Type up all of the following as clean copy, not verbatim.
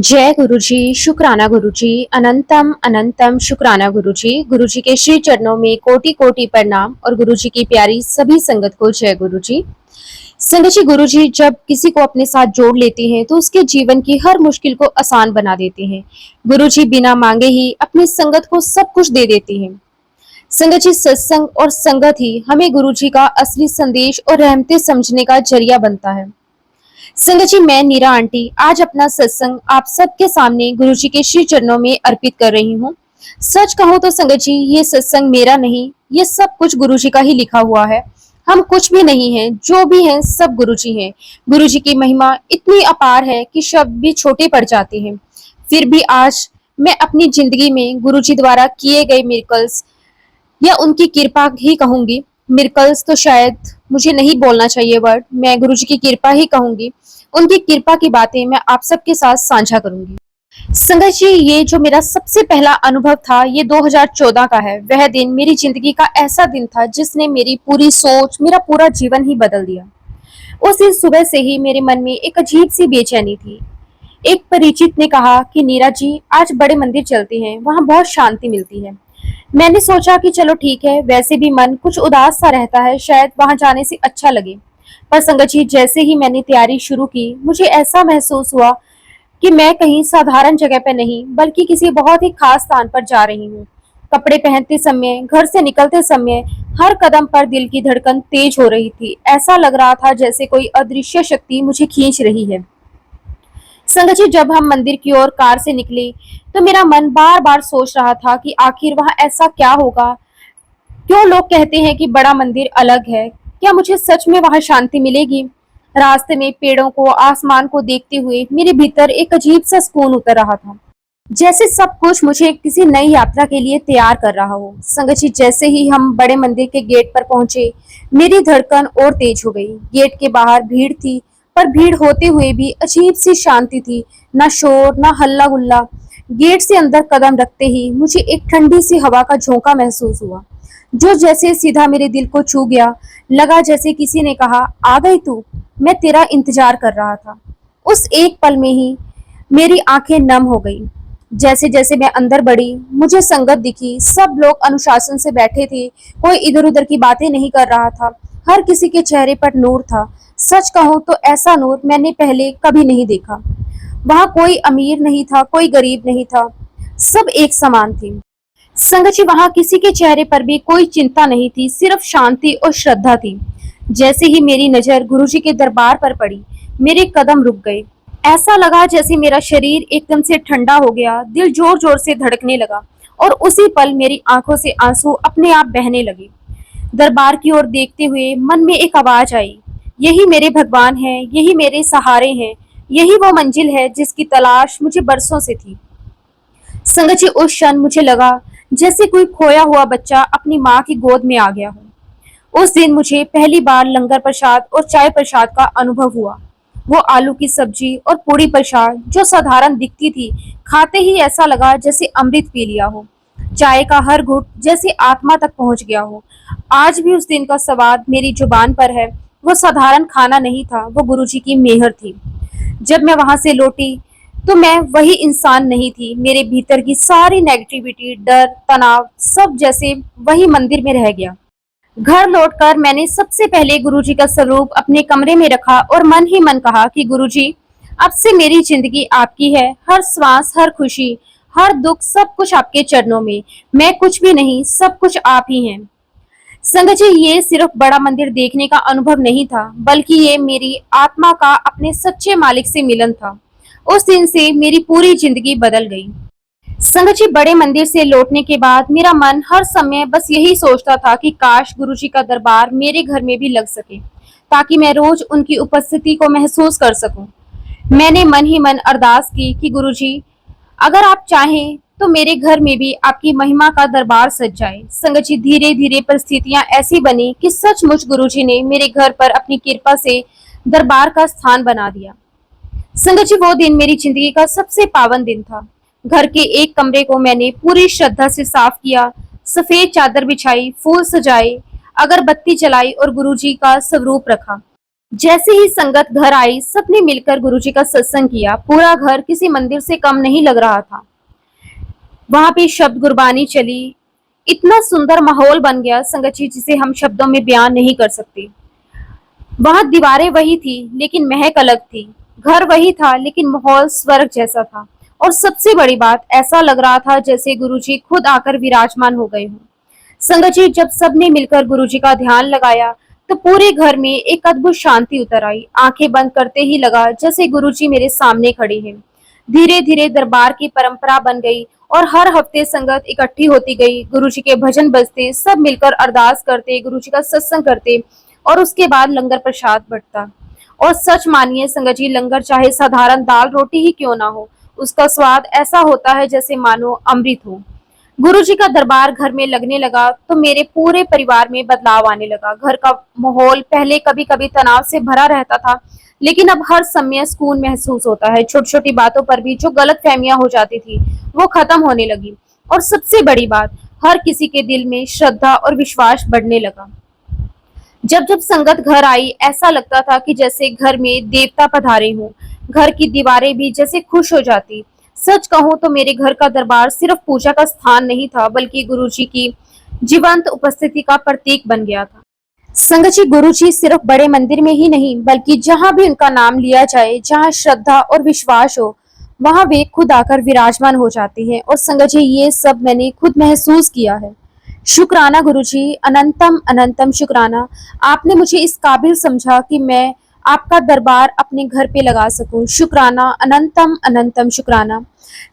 जय गुरुजी, शुक्राना गुरुजी, अनंतम अनंतम शुक्राना गुरुजी। गुरुजी के श्री चरणों में कोटि कोटि प्रणाम और गुरुजी की प्यारी सभी संगत को जय गुरुजी। संगत जी, गुरुजी जब किसी को अपने साथ जोड़ लेते हैं तो उसके जीवन की हर मुश्किल को आसान बना देते हैं। गुरुजी बिना मांगे ही अपनी संगत को सब कुछ दे देते हैं। संगत जी, सत्संग और संगत ही हमें गुरुजी का असली संदेश और रहमतें समझने का जरिया बनता है। संगत जी, मैं नीरा आंटी आज अपना सत्संग आप सबके सामने गुरुजी के श्री चरणों में अर्पित कर रही हूँ। सच कहूँ तो संगत जी, ये सत्संग मेरा नहीं, ये सब कुछ गुरुजी का ही लिखा हुआ है। हम कुछ भी नहीं हैं, जो भी हैं सब गुरुजी हैं। गुरुजी की महिमा इतनी अपार है कि शब्द भी छोटे पड़ जाते हैं। फिर भी आज मैं अपनी जिंदगी में गुरुजी द्वारा किए गए मिरेकल्स या उनकी कृपा ही कहूंगी। मिरेकल्स तो शायद मुझे नहीं बोलना चाहिए वर्ड, मैं गुरुजी की कृपा ही कहूंगी। उनकी कृपा की बातें मैं आप सबके साथ साझा करूंगी। संगत जी, ये जो मेरा सबसे पहला अनुभव था ये 2014 का है। वह दिन मेरी जिंदगी का ऐसा दिन था जिसने मेरी पूरी सोच, मेरा पूरा जीवन ही बदल दिया। उस दिन सुबह से ही मेरे मन में एक अजीब सी बेचैनी थी। एक परिचित ने कहा कि नीरा जी, आज बड़े मंदिर चलते हैं, वहाँ बहुत शांति मिलती है। मैंने सोचा कि चलो ठीक है, वैसे भी मन कुछ उदास सा रहता है, शायद वहां जाने से अच्छा लगे। पर संगत जी, जैसे ही मैंने तैयारी शुरू की, मुझे ऐसा महसूस हुआ कि मैं कहीं साधारण जगह पर नहीं बल्कि किसी बहुत ही खास स्थान पर जा रही हूँ। कपड़े पहनते समय, घर से निकलते समय हर कदम पर दिल की धड़कन तेज हो रही थी। ऐसा लग रहा था जैसे कोई अदृश्य शक्ति मुझे खींच रही है। संगत जी, जब हम मंदिर की ओर कार से निकले तो मेरा मन बार बार सोच रहा था कि आखिर वहां ऐसा क्या होगा। क्यों लोग कहते हैं कि बड़ा मंदिर अलग है? क्या मुझे सच में वहां शांति मिलेगी? रास्ते में पेड़ों को, आसमान को देखते हुए मेरे भीतर एक अजीब सा सुकून उतर रहा था, जैसे सब कुछ मुझे किसी नई यात्रा के लिए तैयार कर रहा हो। संगत जी, जैसे ही हम बड़े मंदिर के गेट पर पहुंचे, मेरी धड़कन और तेज हो गई। गेट के बाहर भीड़ थी, पर भीड़ होते हुए भी अजीब सी शांति थी। ना शोर, ना हल्ला गुल्ला। गेट से अंदर कदम रखते ही मुझे एक ठंडी सी हवा का झोंका महसूस हुआ, जो जैसे सीधा मेरे दिल को छू गया। लगा जैसे किसी ने कहा, आ गई तू, मैं तेरा इंतजार कर रहा था। उस एक पल में ही मेरी आंखें नम हो गई। जैसे जैसे मैं अंदर बढ़ी, मुझे संगत दिखी। सब लोग अनुशासन से बैठे थे, कोई इधर उधर की बातें नहीं कर रहा था। हर किसी के चेहरे पर नूर था। सच कहूं तो ऐसा नूर मैंने पहले कभी नहीं देखा। वहां कोई अमीर नहीं था, कोई गरीब नहीं था, सब एक समान थे। संगत जी, वहां किसी के चेहरे पर भी कोई चिंता नहीं थी, सिर्फ शांति और श्रद्धा थी। जैसे ही मेरी नजर गुरुजी के दरबार पर पड़ी, मेरे कदम रुक गए। ऐसा लगा जैसे मेरा शरीर एकदम से ठंडा हो गया, दिल जोर जोर से धड़कने लगा और उसी पल मेरी आंखों से आंसू अपने आप बहने लगे। दरबार की ओर देखते हुए मन में एक आवाज आई, यही मेरे भगवान हैं, यही मेरे सहारे हैं, यही वो मंजिल है जिसकी तलाश मुझे बरसों से थी। संगत जी, उस क्षण मुझे लगा जैसे कोई खोया हुआ बच्चा अपनी माँ की गोद में आ गया हो। उस दिन मुझे पहली बार लंगर प्रसाद और चाय प्रसाद का अनुभव हुआ। वो आलू की सब्जी और पूरी प्रसाद जो साधारण दिखती थी, खाते ही ऐसा लगा जैसे अमृत पी लिया हो। चाय का हर घुट जैसे आत्मा तक पहुंच गया हो। आज भी उस दिन का स्वाद मेरी जुबान पर है। वो साधारण खाना नहीं था, वो गुरुजी की मेहर थी। जब मैं वहां से लौटी तो मैं वही इंसान नहीं थी। मेरे भीतर की सारी नेगेटिविटी, डर, तनाव सब जैसे वही मंदिर में रह गया। घर लौटकर मैंने सबसे पहले गुरुजी का स्वरूप अपने कमरे में रखा और मन ही मन कहा कि गुरुजी, अब से मेरी जिंदगी आपकी है। हर श्वास, हर खुशी, हर दुख, सब कुछ आपके चरणों में। मैं कुछ भी नहीं, सब कुछ आप ही हैं। संगत जी, ये सिर्फ बड़ा मंदिर देखने का अनुभव नहीं था, बल्कि ये मेरी आत्मा का अपने सच्चे मालिक से मिलन था। उस दिन से मेरी पूरी जिंदगी बदल गई। संगत जी, बड़े मंदिर से लौटने के बाद मेरा मन हर समय बस यही सोचता था कि काश गुरुजी का दरबार मेरे घर में भी लग सके, ताकि मैं रोज उनकी उपस्थिति को महसूस कर सकूं। मैंने मन ही मन अरदास की कि गुरुजी, अगर आप चाहें तो मेरे घर में भी आपकी महिमा का दरबार सज जाए। संगत जी, धीरे धीरे परिस्थितियां ऐसी बनी कि सचमुच गुरुजी ने मेरे घर पर अपनी कृपा से दरबार का स्थान बना दिया। संगत जी, वो दिन मेरी जिंदगी का सबसे पावन दिन था। घर के एक कमरे को मैंने पूरी श्रद्धा से साफ किया, सफेद चादर बिछाई, फूल सजाए, अगरबत्ती जलाई और गुरुजी का स्वरूप रखा। जैसे ही संगत घर आई, सबने मिलकर गुरुजी का सत्संग किया। पूरा घर किसी मंदिर से कम नहीं लग रहा था। वहां पे शब्द गुरबानी चली। इतना सुंदर माहौल बन गया संगत जी, जिसे हम शब्दों में बयान नहीं कर सकते। वहां दीवारें वही थी लेकिन महक अलग थी। घर वही था लेकिन माहौल स्वर्ग जैसा था। और सबसे बड़ी बात, ऐसा लग रहा था जैसे गुरुजी खुद आकर विराजमान हो गए हों। संगत जी, जब सबने मिलकर गुरुजी का ध्यान लगाया तो पूरे घर में एक अद्भुत शांति उतर आई। आंखें बंद करते ही लगा जैसे गुरुजी मेरे सामने खड़े हैं। धीरे धीरे दरबार की परंपरा बन गई और हर हफ्ते संगत इकट्ठी होती गई। गुरुजी के भजन बजते, सब मिलकर अरदास करते, गुरुजी का सत्संग करते और उसके बाद लंगर प्रसाद बंटता। और सच मानिए संगत जी, लंगर चाहे साधारण दाल रोटी ही क्यों ना हो, उसका स्वाद ऐसा होता है जैसे मानो अमृत हो। गुरुजी का दरबार घर में लगने लगा तो मेरे पूरे परिवार में बदलाव आने लगा। घर का माहौल पहले कभी कभी तनाव से भरा रहता था, लेकिन अब हर समय सुकून महसूस होता है। छोटी छोटी बातों पर भी जो गलत फहमियां हो जाती थी वो खत्म होने लगी। और सबसे बड़ी बात, हर किसी के दिल में श्रद्धा और विश्वास बढ़ने लगा। जब जब संगत घर आई, ऐसा लगता था कि जैसे घर में देवता पधारे हों। घर की दीवारें भी जैसे खुश हो जाती। सच कहूं तो मेरे घर का दरबार सिर्फ पूजा का स्थान नहीं था, बल्कि गुरुजी की जीवंत उपस्थिति का प्रतीक बन गया था। संगत जी, गुरुजी सिर्फ बड़े मंदिर में ही नहीं, बल्कि जहां भी उनका नाम लिया जाए, जहां श्रद्धा और विश्वास हो, वहां वे खुद आकर विराजमान हो जाते हैं। और संगत जी, ये सब मैंने खुद महसूस किया है। शुक्राना गुरुजी, अनंतम अनंतम शुक्राना। आपने मुझे इस काबिल समझा कि मैं आपका दरबार अपने घर पे लगा सकूं। शुक्राना, अनंतम अनंतम शुक्राना।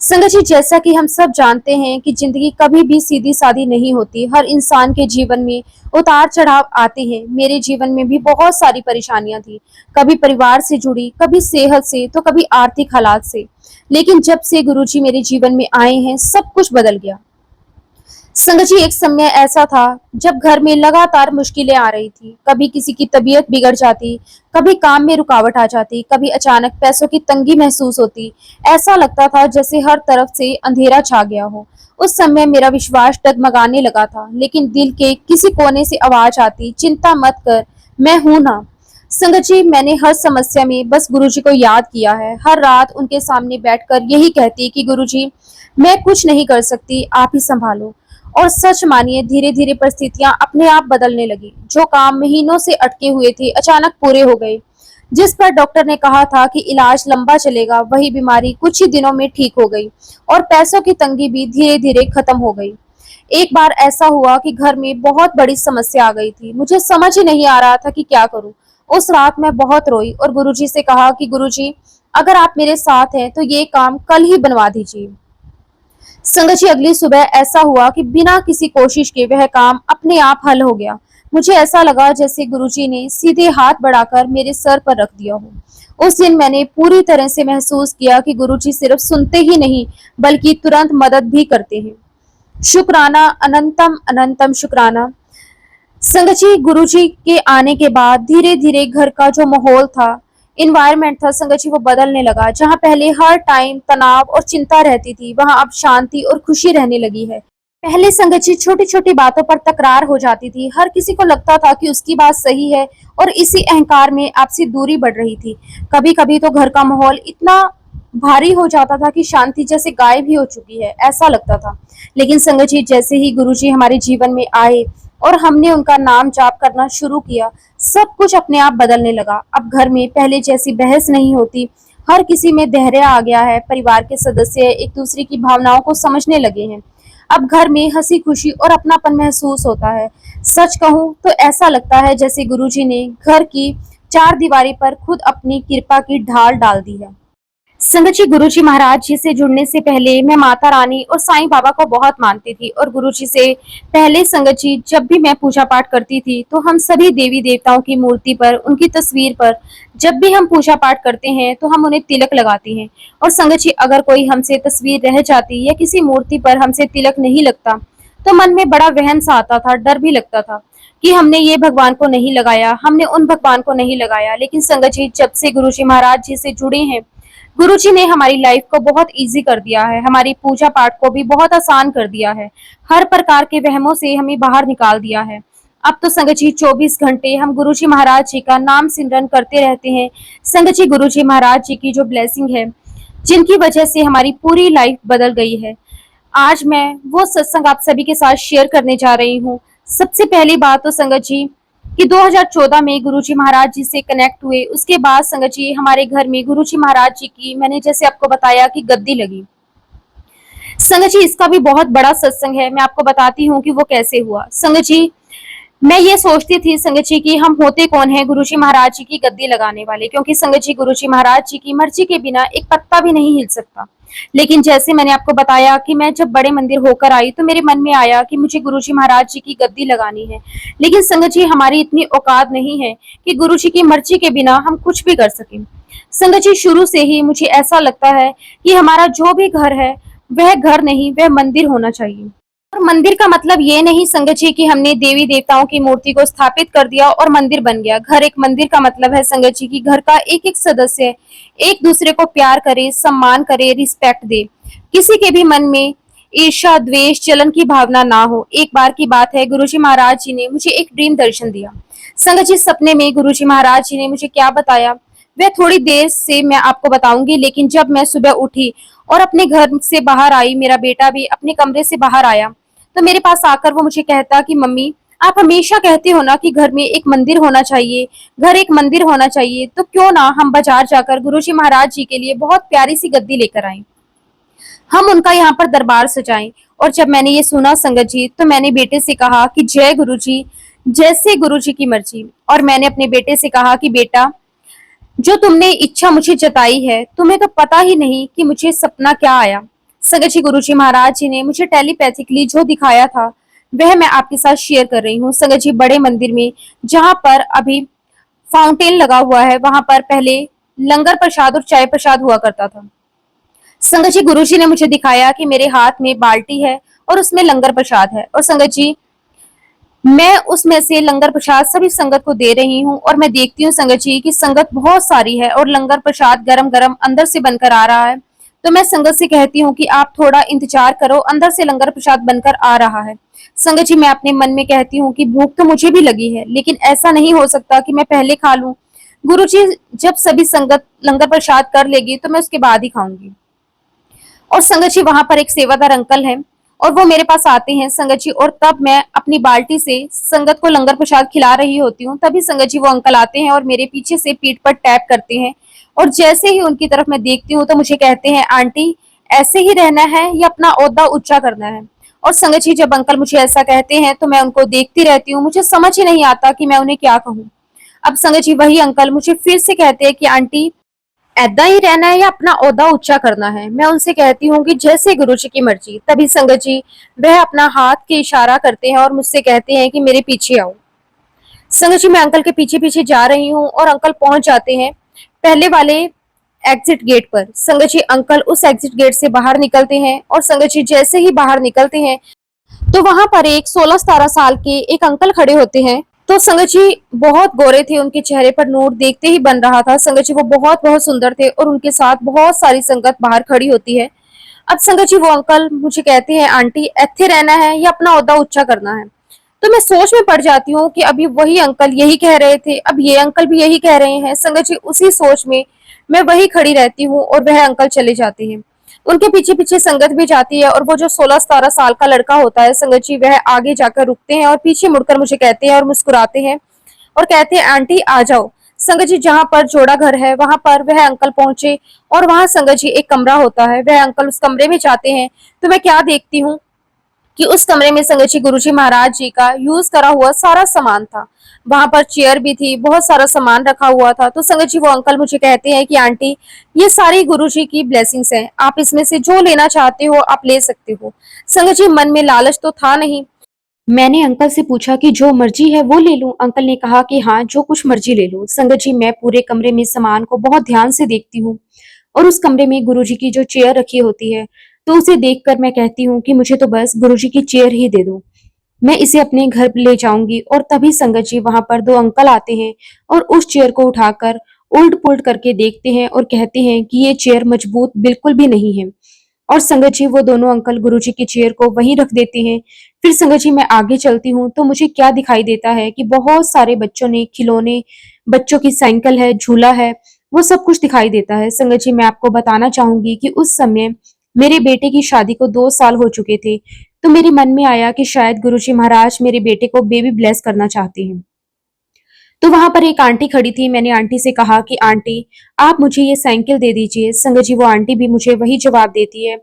संगत जी, जैसा कि हम सब जानते हैं कि जिंदगी कभी भी सीधी सादी नहीं होती। हर इंसान के जीवन में उतार चढ़ाव आते हैं। मेरे जीवन में भी बहुत सारी परेशानियां थी, कभी परिवार से जुड़ी, कभी सेहत से, तो कभी आर्थिक हालात से। लेकिन जब से गुरुजी मेरे जीवन में आए हैं, सब कुछ बदल गया। संगत जी, एक समय ऐसा था जब घर में लगातार मुश्किलें आ रही थी। कभी किसी की तबीयत बिगड़ जाती, कभी काम में रुकावट आ जाती, कभी अचानक पैसों की तंगी महसूस होती। ऐसा लगता था जैसे हर तरफ से अंधेरा छा गया हो। उस समय मेरा विश्वास डगमगाने लगा था, लेकिन दिल के किसी कोने से आवाज आती, चिंता मत कर, मैं हूं ना। संगत जी, मैंने हर समस्या में बस गुरुजी को याद किया है। हर रात उनके सामने बैठकर यही कहती कि गुरुजी, मैं कुछ नहीं कर सकती, आप ही संभालो। और सच मानिए, धीरे धीरे परिस्थितियां अपने आप बदलने लगी। जो काम महीनों से अटके हुए थे, अचानक पूरे हो गए। जिस पर डॉक्टर ने कहा था कि इलाज लंबा चलेगा, वही बीमारी कुछ ही दिनों में ठीक हो गई और पैसों की तंगी भी धीरे धीरे खत्म हो गई। एक बार ऐसा हुआ कि घर में बहुत बड़ी समस्या आ गई थी। मुझे समझ ही नहीं आ रहा था कि क्या करूं। उस रात मैं बहुत रोई और गुरुजी से कहा कि गुरुजी, अगर आप मेरे साथ हैं तो ये काम कल ही बनवा दीजिए। संगत जी, अगली सुबह ऐसा हुआ कि बिना किसी कोशिश के वह काम अपने आप हल हो गया। मुझे ऐसा लगा जैसे गुरुजी ने सीधे हाथ बढ़ाकर मेरे सर पर रख दिया हो। उस दिन मैंने पूरी तरह से महसूस किया कि गुरुजी सिर्फ सुनते ही नहीं, बल्कि तुरंत मदद भी करते हैं। शुक्राना, अनंतम अनंतम शुक्राना। संगत जी, गुरुजी के आने के बाद धीरे धीरे घर का जो माहौल था, इन्वायरमेंट था संगत जी, वो बदलने लगा। जहां पहले हर टाइम तनाव और चिंता रहती थी, वहां अब शांति और खुशी रहने लगी है। पहले संगत जी छोटी छोटी बातों पर तकरार हो जाती थी। हर किसी को लगता था कि उसकी बात सही है और इसी अहंकार में आपसी दूरी बढ़ रही थी। कभी कभी तो घर का माहौल इतना भारी हो जाता था कि शांति जैसे गायब ही हो चुकी है, ऐसा लगता था। लेकिन संगत जी, जैसे ही गुरुजी हमारे जीवन में आए और हमने उनका नाम जाप करना शुरू किया, सब कुछ अपने आप बदलने लगा। अब घर में पहले जैसी बहस नहीं होती, हर किसी में धैर्य आ गया है। परिवार के सदस्य एक दूसरे की भावनाओं को समझने लगे हैं। अब घर में हंसी खुशी और अपनापन महसूस होता है। सच कहूं तो ऐसा लगता है जैसे गुरुजी ने घर की चार दीवारी पर खुद अपनी कृपा की ढाल डाल दी है। संगत जी, गुरुजी महाराज जी से जुड़ने से पहले मैं माता रानी और साईं बाबा को बहुत मानती थी। और गुरुजी से पहले संगत जी, जब भी मैं पूजा पाठ करती थी तो हम सभी देवी देवताओं की मूर्ति पर, उनकी तस्वीर पर, जब भी हम पूजा पाठ करते हैं तो हम उन्हें तिलक लगाते हैं। और संगत जी, अगर कोई हमसे तस्वीर रह जाती या किसी मूर्ति पर हमसे तिलक नहीं लगता तो मन में बड़ा वहम सा आता था, डर भी लगता था कि हमने ये भगवान को नहीं लगाया, हमने उन भगवान को नहीं लगाया। लेकिन संगत जी, जब से गुरुजी महाराज जी से जुड़े हैं, गुरुजी ने हमारी लाइफ को बहुत इजी कर दिया है, हमारी पूजा पाठ को भी बहुत आसान कर दिया है, हर प्रकार के वहमों से हमें बाहर निकाल दिया है। अब तो संगत जी 24 घंटे हम गुरु जी महाराज जी का नाम सिमरन करते रहते हैं। संगत जी गुरु जी महाराज जी की जो ब्लेसिंग है, जिनकी वजह से हमारी पूरी लाइफ बदल गई है, आज मैं वो सत्संग आप सभी के साथ शेयर करने जा रही हूँ। सबसे पहली बात तो संगत जी कि 2014 में गुरुजी महाराज जी से कनेक्ट हुए, उसके बाद संगत जी हमारे घर में गुरुजी महाराज जी की, मैंने जैसे आपको बताया कि गद्दी लगी। संगत जी इसका भी बहुत बड़ा सत्संग है, मैं आपको बताती हूँ कि वो कैसे हुआ। संगत जी मैं ये सोचती थी संगत जी कि हम होते कौन है गुरुजी महाराज जी की गद्दी लगाने वाले, क्योंकि संगत जी गुरुजी महाराज जी की मर्जी के बिना एक पत्ता भी नहीं हिल सकता। लेकिन जैसे मैंने आपको बताया कि मैं जब बड़े मंदिर होकर आई तो मेरे मन में आया कि मुझे गुरुजी महाराज जी की गद्दी लगानी है। लेकिन संगत जी हमारी इतनी औकात नहीं है कि गुरु जी की मर्जी के बिना हम कुछ भी कर सकें। संगत जी शुरू से ही मुझे ऐसा लगता है कि हमारा जो भी घर है वह घर नहीं, वह मंदिर होना चाहिए। और मंदिर का मतलब ये नहीं संगत जी कि हमने देवी देवताओं की मूर्ति को स्थापित कर दिया और मंदिर बन गया। घर एक मंदिर का मतलब है संगत जी की घर का एक एक सदस्य एक दूसरे को प्यार करे, सम्मान करे, रिस्पेक्ट दे, किसी के भी मन में ईर्ष्या द्वेष जलन की भावना ना हो। एक बार की बात है, गुरुजी महाराज जी ने मुझे एक ड्रीम दर्शन दिया। संगत जी सपने में गुरुजी महाराज जी ने मुझे क्या बताया वह थोड़ी देर से मैं आपको बताऊंगी। लेकिन जब मैं सुबह उठी और अपने घर से बाहर आई, मेरा बेटा भी अपने कमरे से बाहर आया, तो मेरे पास आकर वो मुझे कहता कि मम्मी आप हमेशा कहते हो ना कि घर में एक मंदिर होना चाहिए, घर एक मंदिर होना चाहिए, तो क्यों ना हम बाजार जाकर गुरुजी महाराज जी के लिए बहुत प्यारी सी गद्दी लेकर आए, हम उनका यहाँ पर दरबार सजाएं। और जब मैंने ये सुना संगत जी तो मैंने बेटे से कहा कि जय गुरु जी, जैसे गुरु जी की मर्जी। और मैंने अपने बेटे से कहा कि बेटा जो तुमने इच्छा मुझे जताई है, तुम्हें तो पता ही नहीं कि मुझे सपना क्या आया। संगत जी गुरुजी महाराज जी ने मुझे टेलीपैथिकली जो दिखाया था वह मैं आपके साथ शेयर कर रही हूँ। संगत जी बड़े मंदिर में जहाँ पर अभी फाउंटेन लगा हुआ है, वहां पर पहले लंगर प्रसाद और चाय प्रसाद हुआ करता था। संगत जी गुरुजी ने मुझे दिखाया कि मेरे हाथ में बाल्टी है और उसमें लंगर प्रसाद है, और संगत जी मैं उसमें से लंगर प्रसाद सभी संगत को दे रही हूँ। और मैं देखती हूँ संगत जी की संगत बहुत सारी है और लंगर प्रसाद गरम गरम अंदर से बनकर आ रहा है। तो मैं संगत से कहती हूँ कि आप थोड़ा इंतजार करो, अंदर से लंगर प्रसाद बनकर आ रहा है। संगत जी मैं अपने मन में कहती हूँ कि भूख तो मुझे भी लगी है, लेकिन ऐसा नहीं हो सकता कि मैं पहले खा लूं। गुरु जी जब सभी संगत लंगर प्रसाद कर लेगी तो मैं उसके बाद ही खाऊंगी। और संगत जी वहां पर एक सेवादार अंकल हैं और वो मेरे पास आते हैं संगत जी, और तब मैं अपनी बाल्टी से संगत को लंगर प्रसाद खिला रही होती हूँ, तभी संगत जी वो अंकल आते हैं और मेरे पीछे से पीठ पर टैप करते हैं। और जैसे ही उनकी तरफ मैं देखती हूँ तो मुझे कहते हैं आंटी ऐसे ही रहना है या अपना ओहदा ऊंचा करना है। और संगत जी जब अंकल मुझे ऐसा कहते हैं तो मैं उनको देखती रहती हूँ, मुझे समझ ही नहीं आता कि मैं उन्हें क्या कहूँ। अब संगत जी वही अंकल मुझे फिर से कहते हैं कि आंटी ऐदा ही रहना है या अपना ओहदा ऊंचा करना है। मैं उनसे कहती हूँ कि जैसे गुरु जी की मर्जी। तभी संगत जी वह अपना हाथ के इशारा करते हैं और मुझसे कहते हैं कि मेरे पीछे आओ। संगत जी मैं अंकल के पीछे पीछे जा रही हूँ और अंकल पहुंच जाते हैं पहले वाले एग्जिट गेट पर। संगत जी अंकल उस एग्जिट गेट से बाहर निकलते हैं और संगत जी जैसे ही बाहर निकलते हैं तो वहां पर एक 16-17 साल के एक अंकल खड़े होते हैं। तो संगत जी बहुत गोरे थे, उनके चेहरे पर नूर देखते ही बन रहा था। संगत जी वो बहुत बहुत सुंदर थे और उनके साथ बहुत सारी संगत बाहर खड़ी होती है। अब संगत जी वो अंकल मुझे कहते हैं आंटी ऐथे रहना है या अपना ओहदा ऊंचा करना है। तो मैं सोच में पड़ जाती हूँ कि अभी वही अंकल यही कह रहे थे, अब ये अंकल भी यही कह रहे हैं। संगत जी उसी सोच में मैं वही खड़ी रहती हूँ और वह अंकल चले जाते हैं। उनके पीछे पीछे संगत भी जाती है और वो जो 16-17 साल का लड़का होता है संगत जी वह आगे जाकर रुकते हैं और पीछे मुड़कर मुझे कहते हैं और मुस्कुराते हैं और कहते हैं आंटी आ जाओ। संगत जी जहाँ पर जोड़ा घर है वहां पर वह अंकल पहुंचे और वहां संगत जी एक कमरा होता है। वह अंकल उस कमरे में जाते हैं तो मैं क्या देखती हूँ कि उस कमरे में संगत जी गुरुजी महाराज जी का यूज करा हुआ सारा सामान था। वहां पर चेयर भी थी, बहुत सारा सामान रखा हुआ था। तो संगत जी वो अंकल मुझे कहते हैं कि आंटी ये सारी गुरुजी की ब्लेसिंग्स हैं, आप इसमें से जो लेना चाहते हो आप ले सकते हो। संगत जी मन में लालच तो था नहीं। मैंने अंकल से पूछा कि जो मर्जी है वो ले लूं। अंकल ने कहा कि हाँ जो कुछ मर्जी ले लो। संगत जी मैं पूरे कमरे में सामान को बहुत ध्यान से देखती हूँ और उस कमरे में गुरुजी की जो चेयर रखी होती है तो उसे देखकर मैं कहती हूँ कि मुझे तो बस गुरुजी की चेयर ही दे दो, मैं इसे अपने घर ले जाऊंगी। और तभी संगत जी वहां पर दो अंकल आते हैं और उस चेयर को उठाकर उल्ट पुल्ट करके देखते हैं और कहते हैं कि ये चेयर मजबूत बिल्कुल भी नहीं है। और संगत जी वो दोनों अंकल गुरुजी की चेयर को वहीं रख देते हैं। फिर संगत जी मैं आगे चलती हूँ तो मुझे क्या दिखाई देता है कि बहुत सारे बच्चों ने खिलौने, बच्चों की साइकिल है, झूला है, वो सब कुछ दिखाई देता है। संगत जी मैं आपको बताना चाहूंगी कि उस समय मेरे बेटे की शादी को 2 साल हो चुके थे। तो मेरे मन में आया कि शायद गुरुजी महाराज मेरे बेटे को बेबी ब्लेस करना चाहते हैं। तो वहां पर एक आंटी खड़ी थी। मैंने आंटी से कहा कि आंटी आप मुझे ये साइकिल दे दीजिए। संगत जी वो आंटी भी मुझे वही जवाब देती है।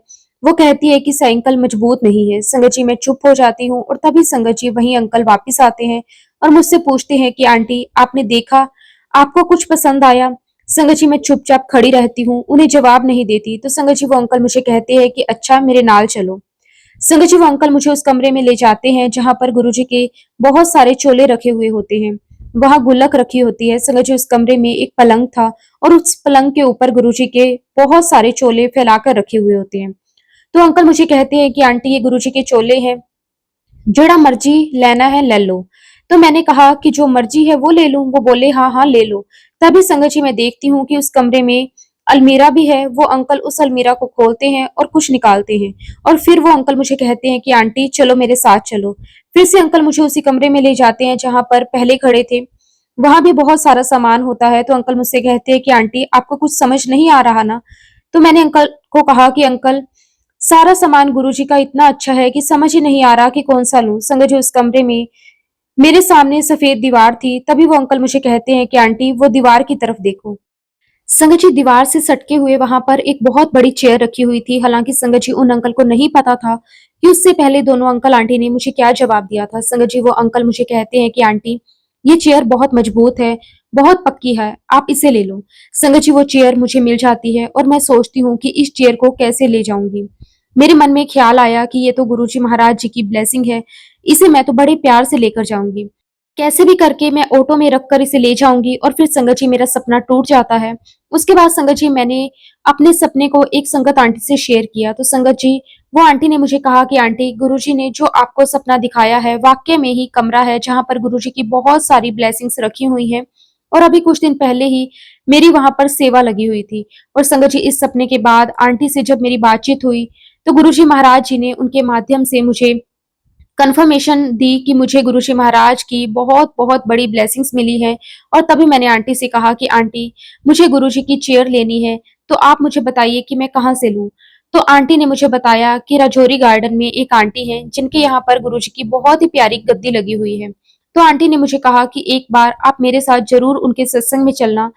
वो कहती है कि साइकिल मजबूत नहीं है। संगत जी मैं चुप हो जाती हूँ और तभी संगत जी वही अंकल वापस आते हैं और मुझसे पूछते हैं कि आंटी आपने देखा, आपको कुछ पसंद आया? संगत जी मैं चुपचाप खड़ी रहती हूँ, उन्हें जवाब नहीं देती। तो संगत जी वो अंकल मुझे कहते हैं कि अच्छा मेरे नाल चलो। संगत जी वो अंकल मुझे उस कमरे में ले जाते हैं जहां पर गुरुजी के बहुत सारे चोले रखे हुए होते हैं। वहां गुल्लक रखी होती है। संगत जी उस कमरे में एक पलंग था और उस पलंग के ऊपर गुरुजी के बहुत सारे चोले फैलाकर रखे हुए होते हैं। तो अंकल मुझे कहते हैं कि आंटी ये गुरुजी के चोले हैं, जेड़ा मर्जी लेना है ले लो। तो मैंने कहा कि जो मर्जी है वो ले लूं। वो बोले हाँ हाँ ले लो। तभी संगत जी मैं देखती हूँ कि उस कमरे में अलमीरा भी है। वो अंकल उस अलमीरा को खोलते हैं और कुछ निकालते हैं और फिर वो अंकल मुझे कहते हैं कि आंटी चलो मेरे साथ चलो। फिर से अंकल मुझे उसी कमरे में ले जाते हैं जहां पर पहले खड़े थे। वहां भी बहुत सारा सामान होता है। तो अंकल मुझसे कहते हैं कि आंटी आपको कुछ समझ नहीं आ रहा ना? तो मैंने अंकल को कहा कि अंकल सारा सामान गुरुजी का इतना अच्छा है कि समझ ही नहीं आ रहा कि कौन सा लूं। संगत जी उस कमरे में मेरे सामने सफेद दीवार थी। तभी वो अंकल मुझे कहते हैं कि आंटी वो दीवार की तरफ देखो। संगत जी दीवार से सटके हुए वहां पर एक बहुत बड़ी चेयर रखी हुई थी। हालांकि संगत जी उन अंकल को नहीं पता था कि उससे पहले दोनों अंकल आंटी ने मुझे क्या जवाब दिया था। संगत जी वो अंकल मुझे कहते हैं कि आंटी ये चेयर बहुत मजबूत है, बहुत पक्की है, आप इसे ले लो। संगत जी वो चेयर मुझे मिल जाती है और मैं सोचती हूँ कि इस चेयर को कैसे ले जाऊंगी। मेरे मन में ख्याल आया कि ये तो गुरुजी महाराज जी की ब्लेसिंग है, इसे मैं तो बड़े प्यार से लेकर जाऊंगी। कैसे भी करके मैं ऑटो में रखकर इसे ले जाऊंगी और फिर संगत जी मेरा सपना टूट जाता है। उसके बाद संगत जी मैंने अपने सपने को एक संगत आंटी से शेयर किया। तो संगत जी वो आंटी ने मुझे कहा कि आंटी गुरुजी ने जो आपको सपना दिखाया है वाकई में ही कमरा है जहां पर गुरुजी की बहुत सारी ब्लेसिंग्स रखी हुई हैं और अभी कुछ दिन पहले ही मेरी वहां पर सेवा लगी हुई थी। और संगत जी इस सपने के बाद आंटी से जब मेरी बातचीत हुई तो गुरुजी महाराज जी ने उनके माध्यम से मुझे कंफर्मेशन दी कि मुझे गुरुजी महाराज की बहुत बहुत बड़ी ब्लेसिंग्स मिली है। और तभी मैंने आंटी से कहा कि आंटी मुझे गुरुजी की चेयर लेनी है, तो आप मुझे बताइए कि मैं कहाँ से लूं। तो आंटी ने मुझे बताया कि राजौरी गार्डन में एक आंटी हैं जिनके यहाँ पर गुरुजी की बहुत ही प्यारी गद्दी लगी हुई है। तो आंटी ने मुझे कहा कि एक बार आप मेरे साथ जरूर उनके सत्संग में चलना,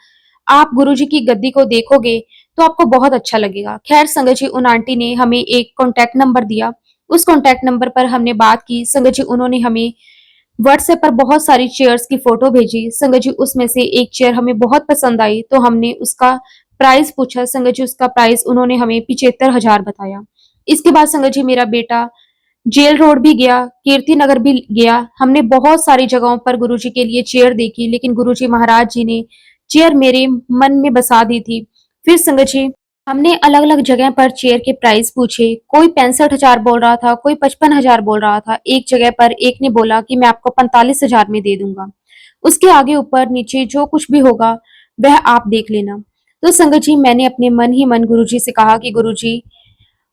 आप गुरुजी की गद्दी को देखोगे तो आपको बहुत अच्छा लगेगा। खैर संगत जी उन आंटी ने हमें एक कॉन्टैक्ट नंबर दिया। उस कॉन्टैक्ट नंबर पर हमने बात की। संगत जी उन्होंने हमें व्हाट्सएप पर बहुत सारी चेयर्स की फोटो भेजी। संगत जी उसमें से एक चेयर हमें बहुत पसंद आई तो हमने उसका प्राइस पूछा। संगत जी उसका प्राइस उन्होंने हमें 75,000 बताया। इसके बाद संगत जी मेरा बेटा जेल रोड भी गया, कीर्ति नगर भी गया। हमने बहुत सारी जगहों पर गुरुजी के लिए चेयर देखी, लेकिन गुरुजी महाराज जी ने चेयर मेरे मन में बसा दी थी। फिर संगत जी हमने अलग अलग जगह पर चेयर के प्राइस पूछे। कोई 65,000 बोल रहा था, कोई 55,000 बोल रहा था। एक जगह पर एक ने बोला कि मैं आपको 45,000 में दे दूंगा। उसके आगे ऊपर नीचे जो कुछ भी होगा वह आप देख लेना। तो संगत जी मैंने अपने मन ही मन गुरुजी से कहा कि गुरुजी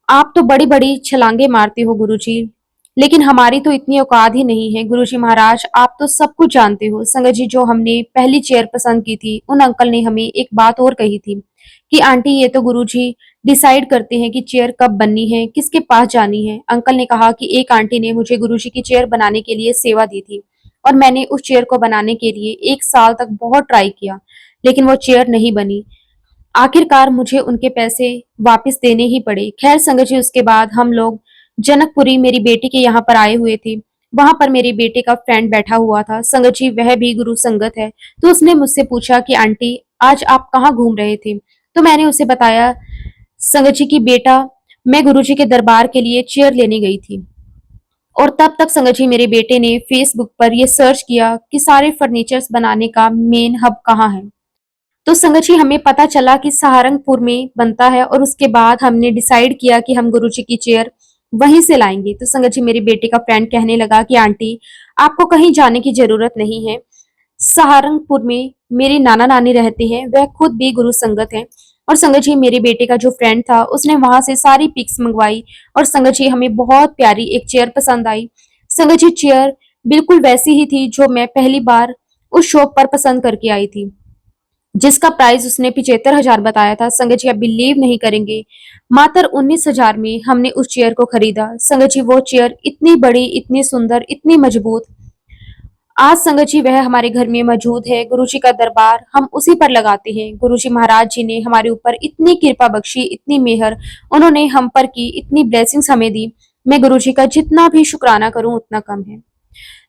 आप तो बड़ी-बड़ी छलांगे मारते हो गुरुजी, लेकिन हमारी तो इतनी औकात ही नहीं है। गुरुजी महाराज आप तो सब कुछ जानते हो। संगत जी जो हमने पहली चेयर पसंद की थी, उन अंकल ने हमें एक बात और कही थी कि आंटी ये तो गुरुजी डिसाइड करते हैं कि चेयर कब बननी है, किसके पास जानी है। अंकल ने कहा कि एक आंटी ने मुझे गुरुजी की चेयर बनाने के लिए सेवा दी थी और मैंने उस चेयर को बनाने के लिए 1 साल तक बहुत ट्राई किया, लेकिन वो चेयर नहीं बनी। आखिरकार मुझे उनके पैसे वापस देने ही पड़े। खैर संगत जी उसके बाद हम लोग जनकपुरी मेरी बेटी के यहाँ पर आए हुए थे। वहां पर मेरे बेटे का फ्रेंड बैठा हुआ था। संगत जी वह भी गुरु संगत है। तो उसने मुझसे पूछा कि आंटी आज आप कहाँ घूम रहे थे? तो मैंने उसे बताया संगत जी की बेटा मैं गुरु जी के दरबार के लिए चेयर लेने गई थी। और तब तक संगत जी मेरे बेटे ने फेसबुक पर यह सर्च किया कि सारे फर्नीचर्स बनाने का मेन हब कहाँ है। तो संगत जी हमें पता चला कि सहारनपुर में बनता है और उसके बाद हमने डिसाइड किया कि हम गुरुजी की चेयर वहीं से लाएंगे। तो संगत जी मेरे बेटे का फ्रेंड कहने लगा कि आंटी आपको कहीं जाने की जरूरत नहीं है, सहारनपुर में मेरे नाना नानी रहते हैं, वह खुद भी गुरु संगत हैं। और संगत जी मेरे बेटे का जो फ्रेंड था उसने वहां से सारी पिक्स मंगवाई और संगत जी हमें बहुत प्यारी एक चेयर पसंद आई। संगत जी चेयर बिल्कुल वैसी ही थी जो मैं पहली बार उस शॉप पर पसंद करके आई थी, जिसका प्राइस उसने 75,000 बताया था। संगत जी आप बिलीव नहीं करेंगे, मात्र 19,000 में हमने उस चेयर को खरीदा। संगत जी वो चेयर इतनी बड़ी, इतनी सुंदर, इतनी मजबूत, आज संगत जी वह हमारे घर में मौजूद है। गुरु जी का दरबार हम उसी पर लगाते हैं। गुरु जी महाराज जी ने हमारे ऊपर इतनी कृपा बख्शी, इतनी मेहर उन्होंने हम पर की, इतनी ब्लेसिंग्स हमें दी। मैं गुरु जी का जितना भी शुक्राना करूं उतना कम है।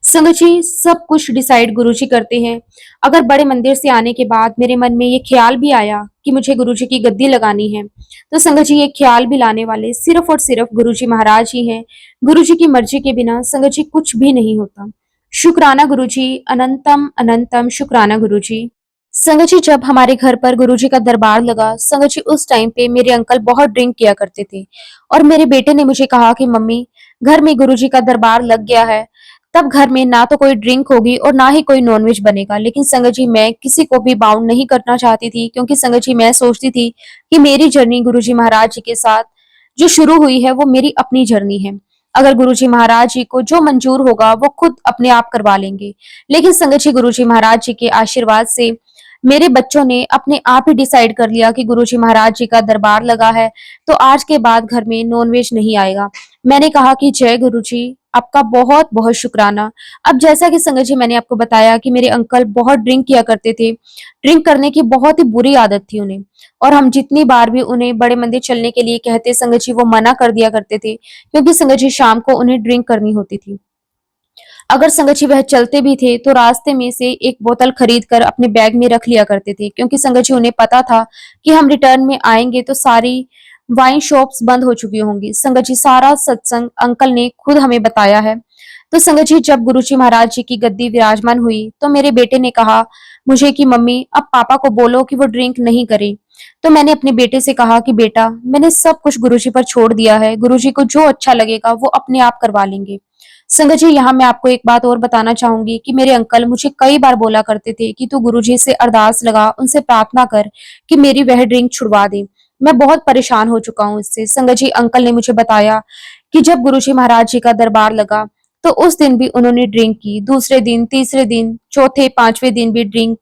संगत जी सब कुछ डिसाइड गुरु जी करते हैं। अगर बड़े मंदिर से आने के बाद मेरे मन में ये ख्याल भी आया कि मुझे गुरु जी की गद्दी लगानी है, तो संगत जी ये ख्याल भी लाने वाले सिर्फ और सिर्फ गुरु जी महाराज ही हैं। गुरु जी की मर्जी के बिना संगत जी कुछ भी नहीं होता। शुक्राना गुरु जी, अनंतम अनंतम शुक्राना गुरु जी। संगत जी जब हमारे घर पर गुरु जी का दरबार लगा, संगत जी उस टाइम पे मेरे अंकल बहुत ड्रिंक किया करते थे और मेरे बेटे ने मुझे कहा कि मम्मी घर में गुरु जी का दरबार लग गया है, तब घर में ना तो कोई ड्रिंक होगी और ना ही कोई नॉनवेज बनेगा। लेकिन संगत जी मैं किसी को भी बाउंड नहीं करना चाहती थी, क्योंकि संगत जी मैं सोचती थी कि मेरी जर्नी गुरु जी महाराज जी के साथ जो शुरू हुई है वो मेरी अपनी जर्नी है। अगर गुरु जी महाराज जी को जो मंजूर होगा वो खुद अपने आप करवा लेंगे। लेकिन संगत जी गुरु जी महाराज जी के आशीर्वाद से मेरे बच्चों ने अपने आप ही डिसाइड कर लिया कि गुरु जी महाराज जी का दरबार लगा है तो आज के बाद घर में नॉनवेज नहीं आएगा। मैंने कहा कि जय गुरु जी, आपका बहुत बहुत शुक्राना। अब जैसा कि संगत जी मैंने आपको बताया कि मेरे अंकल बहुत ड्रिंक किया करते थे, ड्रिंक करने की बहुत ही बुरी आदत थी उन्हें, और हम जितनी बार भी उन्हें बड़े मंदिर चलने के लिए कहते संगत जी वो मना कर दिया करते थे, क्योंकि संगत जी शाम को उन्हें ड्रिंक करनी होती थी। अगर संगत जी वह चलते भी थे तो रास्ते में से एक बोतल खरीद कर अपने बैग में रख लिया करते थे, क्योंकि संगत जी उन्हें पता था कि हम रिटर्न में आएंगे तो सारी वाइन शॉप्स बंद हो चुकी होंगी। संगत जी सारा सत्संग अंकल ने खुद हमें बताया है। तो संगत जी जब गुरु जी महाराज जी की गद्दी विराजमान हुई तो मेरे बेटे ने कहा मुझे कि मम्मी अब पापा को बोलो कि वो ड्रिंक नहीं करें। तो मैंने अपने बेटे से कहा कि बेटा मैंने सब कुछ गुरु जी पर छोड़ दिया है, गुरु जी को जो अच्छा लगेगा वो अपने आप करवा लेंगे। संगत जी यहाँ मैं आपको एक बात और बताना चाहूंगी कि मेरे अंकल मुझे कई बार बोला करते थे कि तू गुरुजी से अरदास लगा, उनसे प्रार्थना कर कि मेरी वह ड्रिंक छुड़वा दे। मैं बहुत परेशान हो चुका हूँ इससे। संगत जी अंकल ने मुझे बताया कि जब गुरुजी महाराज जी का दरबार लगा तो उस दिन भी उन्होंने ड्रिंक की, दूसरे दिन, तीसरे दिन, चौथे, पांचवें दिन भी ड्रिंक,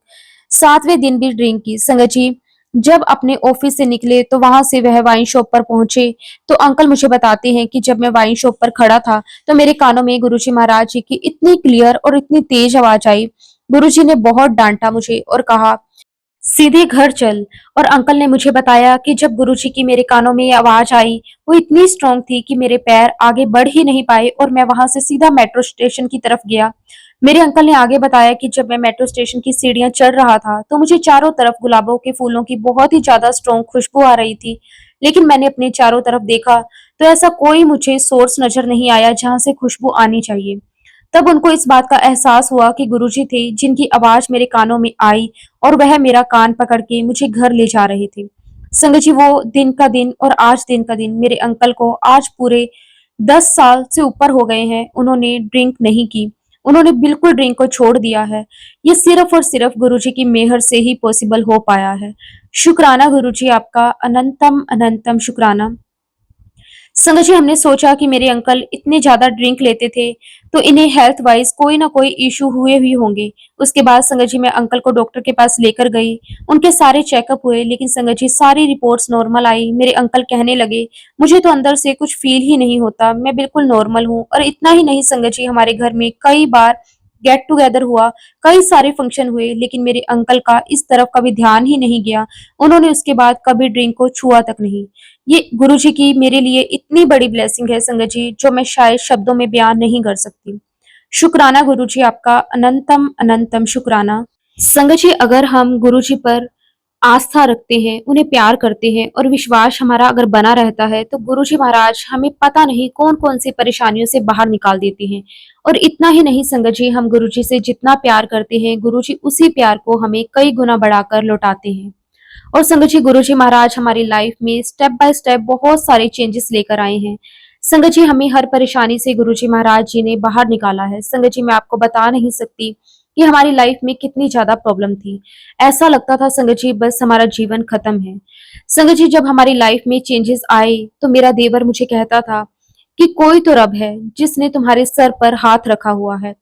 सातवें दिन भी ड्रिंक की। संगत जी जब अपने ऑफिस से निकले तो वहां से वह वाइन शॉप पर पहुंचे तो अंकल मुझे बताते हैं कि जब मैं वाइन शॉप पर खड़ा था तो मेरे कानों में गुरुजी महाराज जी की इतनी क्लियर और इतनी तेज आवाज आई। गुरुजी ने बहुत डांटा मुझे और कहा सीधे घर चल। और अंकल ने मुझे बताया कि जब गुरुजी की मेरे कानों में ये आवाज आई वो इतनी स्ट्रांग थी कि मेरे पैर आगे बढ़ ही नहीं पाए और मैं वहां से सीधा मेट्रो स्टेशन की तरफ गया। मेरे अंकल ने आगे बताया कि जब मैं मेट्रो स्टेशन की सीढ़ियां चढ़ रहा था तो मुझे चारों तरफ गुलाबों के फूलों की बहुत ही ज्यादा स्ट्रांग खुशबू आ रही थी। लेकिन मैंने अपने चारों तरफ देखा तो ऐसा कोई मुझे सोर्स नजर नहीं आया जहां से खुशबू आनी चाहिए। तब उनको इस बात का एहसास हुआ कि गुरुजी थे जिनकी आवाज मेरे कानों में आई और वह मेरा कान पकड़ के मुझे घर ले जा रहे थे। संगत जी वो दिन का दिन और आज दिन का दिन मेरे अंकल को आज पूरे 10 साल से ऊपर हो गए हैं, उन्होंने ड्रिंक नहीं की। उन्होंने बिल्कुल ड्रिंक को छोड़ दिया है। ये सिर्फ और सिर्फ गुरुजी की मेहर से ही पॉसिबल हो पाया है। शुक्राना गुरुजी, आपका अनंतम अनंतम शुक्राना। संगत जी हमने सोचा कि मेरे अंकल इतने ज्यादा ड्रिंक लेते थे तो इन्हें हेल्थ वाइज कोई ना कोई इशू हुए ही होंगे। उसके बाद संगत जी मैं अंकल को डॉक्टर के पास लेकर गई, उनके सारे चेकअप हुए, लेकिन संगत जी सारी रिपोर्ट्स नॉर्मल आई। मेरे अंकल कहने लगे मुझे तो अंदर से कुछ फील ही नहीं होता, मैं बिल्कुल नॉर्मल हूँ। और इतना ही नहीं संगत जी हमारे घर में कई बार गेट टुगेदर हुआ, कई सारे फंक्शन हुए, लेकिन मेरे अंकल का इस तरफ कभी ध्यान ही नहीं गया। उन्होंने उसके बाद कभी ड्रिंक को छुआ तक नहीं। ये गुरुजी की मेरे लिए इतनी बड़ी ब्लेसिंग है संगत जी जो मैं शायद शब्दों में बयान नहीं कर सकती। शुक्राना गुरुजी, आपका अनंतम अनंतम शुक्राना। संगत जी अगर हम गुरुजी पर आस्था रखते हैं, उन्हें प्यार करते हैं और विश्वास हमारा अगर बना रहता है तो गुरुजी महाराज हमें पता नहीं कौन कौन सी परेशानियों से बाहर निकाल देते हैं। और इतना ही नहीं संगत जी हम गुरुजी से जितना प्यार करते हैं गुरुजी उसी प्यार को हमें कई गुना बढ़ाकर लौटाते हैं। और संगत जी गुरुजी महाराज हमारी लाइफ में स्टेप बाय स्टेप बहुत सारे चेंजेस लेकर आए हैं। संगत जी हमें हर परेशानी से गुरुजी महाराज जी ने बाहर निकाला है। संगत जी मैं आपको बता नहीं सकती कि हमारी लाइफ में कितनी ज्यादा प्रॉब्लम थी। ऐसा लगता था संगत जी बस हमारा जीवन खत्म है। संगत जी जब हमारी लाइफ में चेंजेस आए तो मेरा देवर मुझे कहता था कि कोई तो रब है जिसने तुम्हारे सर पर हाथ रखा हुआ है,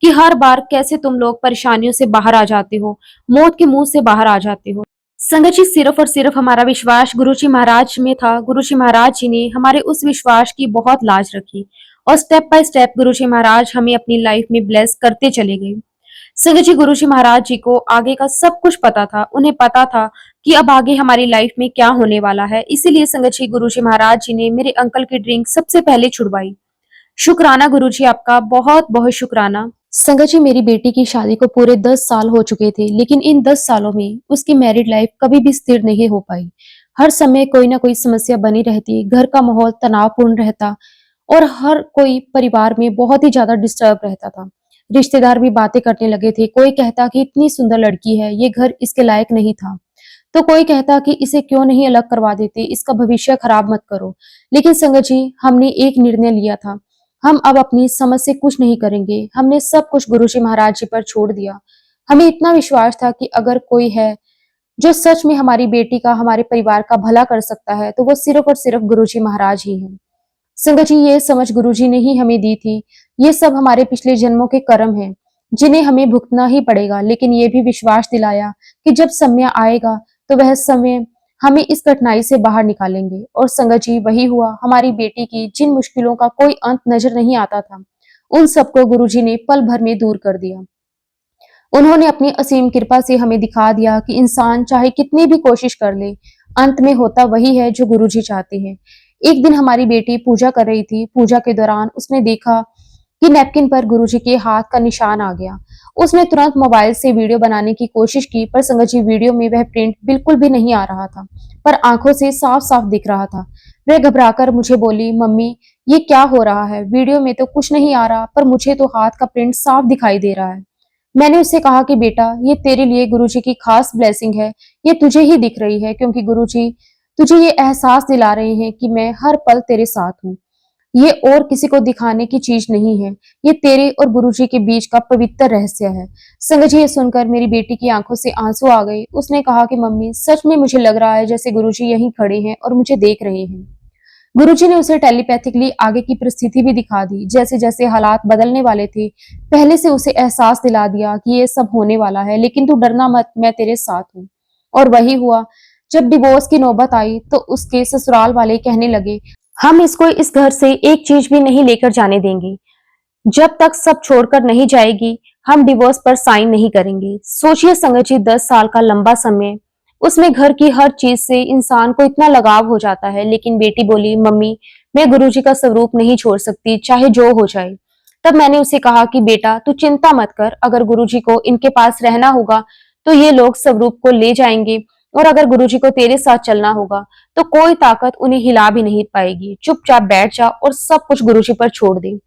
कि हर बार कैसे तुम लोग परेशानियों से बाहर आ जाते हो, मौत के मुंह से बाहर आ जाते हो। संगत जी सिर्फ और सिर्फ हमारा विश्वास गुरुजी महाराज में था। गुरुजी महाराज जी ने हमारे उस विश्वास की बहुत लाज रखी और स्टेप बाय स्टेप गुरुजी महाराज हमें अपनी लाइफ में ब्लेस करते चले गए। संगत जी गुरुजी महाराज जी को आगे का सब कुछ पता था। उन्हें पता था कि अब आगे हमारी लाइफ में क्या होने वाला है। इसीलिए संगत जी गुरुजी महाराज जी ने मेरे अंकल की ड्रिंक सबसे पहले छुड़वाई। शुक्राना गुरुजी आपका, बहुत बहुत शुक्राना। संगत जी मेरी बेटी की शादी को पूरे 10 साल हो चुके थे, लेकिन इन 10 सालों में उसकी मैरिड लाइफ कभी भी स्थिर नहीं हो पाई। हर समय कोई ना कोई समस्या बनी रहती, घर का माहौल तनावपूर्ण रहता और हर कोई परिवार में बहुत ही ज्यादा डिस्टर्ब रहता था। रिश्तेदार भी बातें करने लगे थे। कोई कहता कि इतनी सुंदर लड़की है, ये घर इसके लायक नहीं था, तो कोई कहता कि इसे क्यों नहीं अलग करवा देते, इसका भविष्य खराब मत करो। लेकिन संगत जी हमने एक निर्णय लिया था, हम अब अपनी समझ से कुछ नहीं करेंगे। हमने सब कुछ गुरुजी महाराज जी पर छोड़ दिया। हमें इतना विश्वास था कि अगर कोई है जो सच में हमारी बेटी का, हमारे परिवार का भला कर सकता है, तो वो सिर्फ और सिर्फ गुरुजी महाराज ही हैं। संगत जी ये समझ गुरुजी ने ही हमें दी थी। ये सब हमारे पिछले जन्मों के कर्म हैं, जिन्हें हमें भुगतना ही पड़ेगा। लेकिन ये भी विश्वास दिलाया कि जब समय आएगा तो वह समय हमें इस कठिनाई से बाहर निकालेंगे। और संगत जी वही हुआ। हमारी बेटी की जिन मुश्किलों का कोई अंत नजर नहीं आता था, उन सबको गुरुजी ने पल भर में दूर कर दिया। उन्होंने अपनी असीम कृपा से हमें दिखा दिया कि इंसान चाहे कितनी भी कोशिश कर ले, अंत में होता वही है जो गुरुजी चाहते हैं। एक दिन हमारी बेटी पूजा कर रही थी। पूजा के दौरान उसने देखा कि नैपकिन पर गुरुजी के हाथ का निशान आ गया। उसने तुरंत मोबाइल से वीडियो बनाने की कोशिश की, पर संगत जी वीडियो में वह प्रिंट बिल्कुल भी नहीं आ रहा था, पर आंखों से साफ साफ दिख रहा था। वह घबराकर मुझे बोली, मम्मी ये क्या हो रहा है, वीडियो में तो कुछ नहीं आ रहा, पर मुझे तो हाथ का प्रिंट साफ दिखाई दे रहा है। मैंने उससे कहा कि बेटा ये तेरे लिए गुरुजी की खास ब्लेसिंग है, ये तुझे ही दिख रही है क्योंकि गुरुजी तुझे ये एहसास दिला रहे हैं कि मैं हर पल तेरे साथ हूँ। ये और किसी को दिखाने की चीज नहीं है, ये तेरे और गुरुजी के बीच का पवित्र रहस्य है। संगत जी ये सुनकर मेरी बेटी की आंखों से आंसू आ गए। उसने कहा कि मम्मी सच में मुझे लग रहा है जैसे गुरुजी यहीं खड़े हैं और मुझे देख रहे हैं। गुरुजी ने उसे टेलीपैथिकली आगे की परिस्थिति भी दिखा दी। जैसे जैसे हालात बदलने वाले थे, पहले से उसे एहसास दिला दिया कि ये सब होने वाला है, लेकिन तू डरना मत, मैं तेरे साथ हूँ। और वही हुआ। जब डिवोर्स की नौबत आई तो उसके ससुराल वाले कहने लगे, हम इसको इस घर से एक चीज भी नहीं लेकर जाने देंगे, जब तक सब छोड़कर नहीं जाएगी हम डिवोर्स पर साइन नहीं करेंगे। सोचिए संगत जी 10 साल का लंबा समय, उसमें घर की हर चीज से इंसान को इतना लगाव हो जाता है। लेकिन बेटी बोली, मम्मी मैं गुरुजी का स्वरूप नहीं छोड़ सकती, चाहे जो हो जाए। तब मैंने उसे कहा कि बेटा तू चिंता मत कर, अगर गुरुजी को इनके पास रहना होगा तो ये लोग स्वरूप को ले जाएंगे, और अगर गुरुजी को तेरे साथ चलना होगा तो कोई ताकत उन्हें हिला भी नहीं पाएगी। चुपचाप बैठ जा और सब कुछ गुरुजी पर छोड़ दे।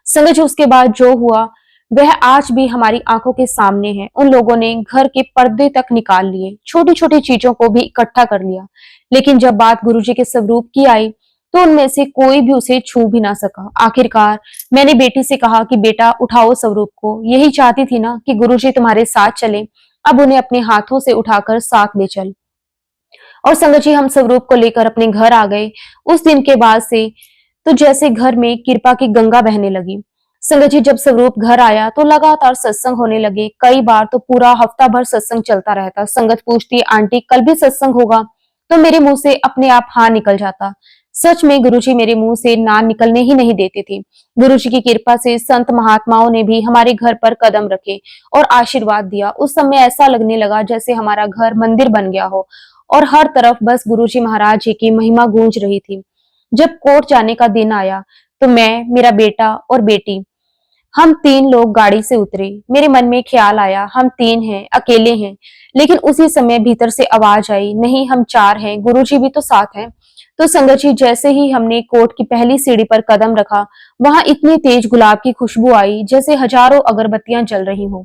संगत जी उसके बाद जो हुआ वह आज भी हमारी आंखों के सामने है। उन लोगों ने घर के पर्दे तक निकाल लिए, छोटी छोटी चीजों को भी इकट्ठा कर लिया, लेकिन जब बात गुरुजी के स्वरूप की आई तो उनमें से कोई भी उसे छू भी ना सका। आखिरकार मैंने बेटी से कहा कि बेटा उठाओ स्वरूप को, यही चाहती थी ना कि गुरुजी तुम्हारे साथ चले, अब उन्हें अपने हाथों से उठाकर साथ ले चल। और संगत जी हम स्वरूप को लेकर अपने घर आ गए। उस दिन के बाद से तो जैसे घर में कृपा की गंगा बहने लगी। संगत जी जब स्वरूप घर आया तो लगातार सत्संग होने लगे। कई बार तो पूरा हफ्ता भर सत्संग चलता रहता। संगत पूछती, आंटी कल भी सत्संग होगा? तो मेरे मुंह से अपने आप हाँ निकल जाता। सच में गुरुजी मेरे मुंह से ना निकलने ही नहीं देते थे। गुरुजी की कृपा से संत महात्माओं ने भी हमारे घर पर कदम रखे और आशीर्वाद दिया। उस समय ऐसा लगने लगा जैसे हमारा घर मंदिर बन गया हो और हर तरफ बस गुरुजी महाराज जी की महिमा गूंज रही थी। जब कोर्ट जाने का दिन आया तो मैं, मेरा बेटा और बेटी, हम 3 लोग गाड़ी से उतरे। मेरे मन में ख्याल आया हम 3 हैं, अकेले हैं। लेकिन उसी समय भीतर से आवाज आई, नहीं हम 4 हैं, गुरुजी भी तो साथ हैं। तो संगत जी जैसे ही हमने कोर्ट की पहली सीढ़ी पर कदम रखा, वहां इतनी तेज गुलाब की खुशबू आई जैसे हजारों अगरबत्तियां जल रही हों।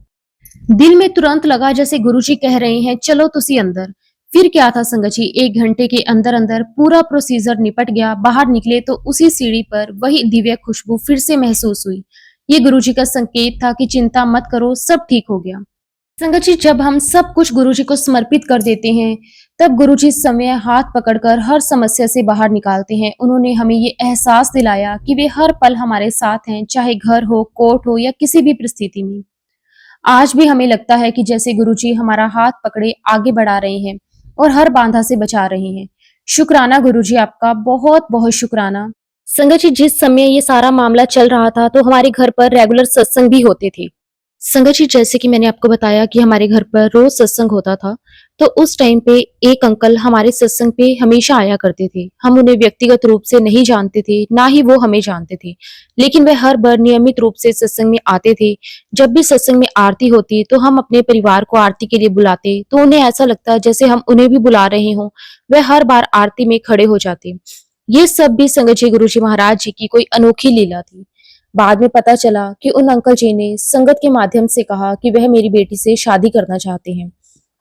दिल में तुरंत लगा जैसे गुरुजी कह रहे हैं चलो तुसी अंदर। फिर क्या था संगत जी, 1 घंटे के अंदर अंदर पूरा प्रोसीजर निपट गया। बाहर निकले तो उसी सीढ़ी पर वही दिव्य खुशबू फिर से महसूस हुई। ये गुरुजी का संकेत था कि चिंता मत करो, सब ठीक हो गया। संगत जी, जब हम सब कुछ गुरुजी को समर्पित कर देते हैं, तब गुरुजी समय हाथ पकड़कर हर समस्या से बाहर निकालते हैं। उन्होंने हमें ये एहसास दिलाया कि वे हर पल हमारे साथ हैं, चाहे घर हो, कोर्ट हो या किसी भी परिस्थिति में। आज भी हमें लगता है कि जैसे गुरुजी हमारा हाथ पकड़े आगे बढ़ा रहे हैं और हर बाधा से बचा रहे हैं। शुक्राना गुरुजी, आपका बहुत बहुत शुक्राना। संगत जी, जिस समय ये सारा मामला चल रहा था तो हमारे घर पर रेगुलर सत्संग भी होते थे। संगत जी, जैसे कि मैंने आपको बताया कि हमारे घर पर रोज सत्संग होता था, तो उस टाइम पे एक अंकल हमारे सत्संग पे हमेशा आया करते थे। हम उन्हें व्यक्तिगत रूप से नहीं जानते थे, ना ही वो हमें जानते थे, लेकिन वे हर बार नियमित रूप से सत्संग में आते थे। जब भी सत्संग में आरती होती तो हम अपने परिवार को आरती के लिए बुलाते, तो उन्हें ऐसा लगता जैसे हम उन्हें भी बुला रहे हों। वे हर बार आरती में खड़े हो जाते। ये सब भी संगत जी गुरु जी महाराज जी की कोई अनोखी लीला थी। बाद में पता चला कि उन अंकल जी ने संगत के माध्यम से कहा कि वह मेरी बेटी से शादी करना चाहते हैं।